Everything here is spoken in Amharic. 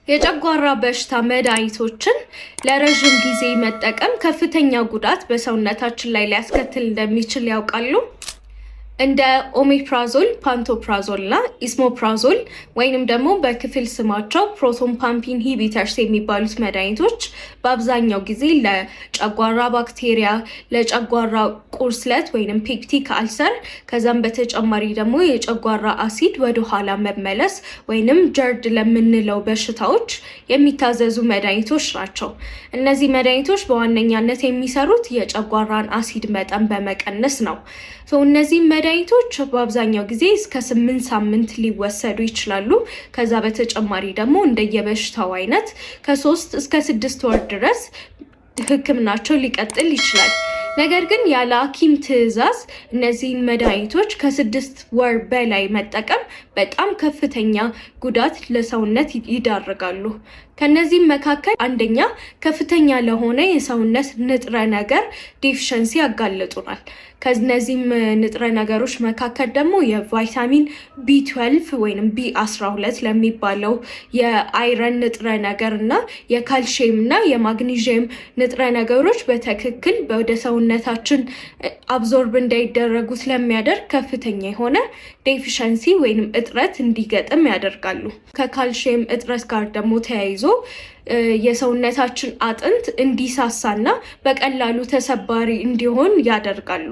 የጨጓራ በሽታ መድኃኒቶችን ለረጅም ጊዜ መጠቀም ከፍተኛ ጉዳት በሰውነታችን ላይ ሊያስከትል እንደሚችል ያውቃሉ? እንደ ኦሜፕራዞል፣ ፓንቶፕራዞል እና ኢስሞፕራዞል ወይንም ደግሞ በክፍል ስማቸው ፕሮቶን ፓምፕ ኢንሂቢተርስ የሚባሉት መድኃኒቶች በአብዛኛው ጊዜ ለጨጓራ ባክቴሪያ፣ ለጨጓራ ቁርስለት ወይንም ፔፕቲክ አልሰር ከዛም በተጨማሪ ደግሞ የጨጓራ አሲድ ወደ ኋላ መመለስ ወይንም ጀርድ ለምንለው በሽታዎች የሚታዘዙ መድኃኒቶች ናቸው። እነዚህ መድኃኒቶች በዋነኛነት የሚሰሩት የጨጓራን አሲድ መጠን በመቀነስ ነው። እነዚህ መድኃኒቶች በአብዛኛው ጊዜ እስከ 8 ሳምንት ሊወሰዱ ይችላሉ። ከዛ በተጨማሪ ደግሞ እንደየበሽታው አይነት ከ3 እስከ 6 ወር ድረስ ህክምናቸው ሊቀጥል ይችላል። ነገር ግን ያለ ሐኪም ትዕዛዝ እነዚህን መድኃኒቶች ከ6 ወር በላይ መጠቀም በጣም ከፍተኛ ጉዳት ለሰውነት ይዳርጋሉ። ከነዚህም መካከል አንደኛ ከፍተኛ ለሆነ የሰውነት ንጥረ ነገር ዴፊሸንሲ ያጋልጡናል። ከነዚህም ንጥረ ነገሮች መካከል ደግሞ የቫይታሚን B12 ወይንም B12 ለሚባለው የአይረን ንጥረ ነገር እና የካልሲየም እና የማግኒዥየም ንጥረ ነገሮች በትክክል ወደ ሰውነታችን አብዞርብ እንዳይደረጉ ስለሚያደርግ ከፍተኛ የሆነ ዴፊሸንሲ ወይንም እጥረት እንዲገጥም ያደርጋሉ። ከካልሲየም እጥረት ጋር ደግሞ ተያይዞ የሰውነታችን አጥንት እንዲሳሳና በቀላሉ ተሰባሪ እንዲሆን ያደርጋሉ።